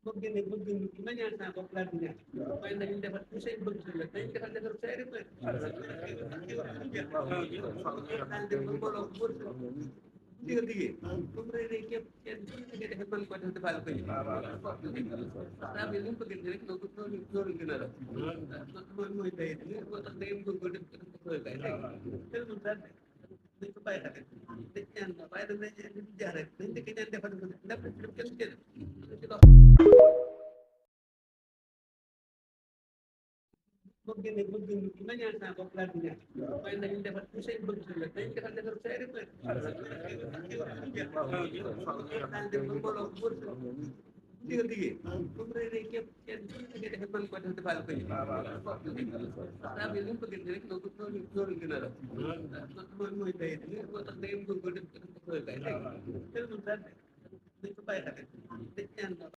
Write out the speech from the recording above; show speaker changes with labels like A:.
A: bëgg ne bëgg ma ñaan saa bopp laa di ñaan waaye nañu defar ku say bëgg la dañ defar defar say rek daal dem ba mbooloo bu digal liggéey comme rek rek képp kenn nga defee mën ko def defal ko ñu daa bi lu mu bëgg rek loolu gën a la mooy day moo tax da ngeen góorgóor def ko bay tel mu daal dañ ko bàyyi xel dañ ñaan waaye dañ jaar rek dañ dëkk ñaan defal ko ndax kenn kenn ci loo bëgg ne bëgg ma ñaan saa bopp laa di ñaan waaye nañu defar ku say bëgg la dañ defar defar say rek daal dem ba mbooloo bu digal liggéey comme rek rek képp kenn nga defee mën ko def defal ko ñu daa bi lu mu bëgg rek loolu gën a la mooy day moo tax da ngeen góorgóor def ko bay tel mu daal dañ ko bàyyi xel dañ ñaan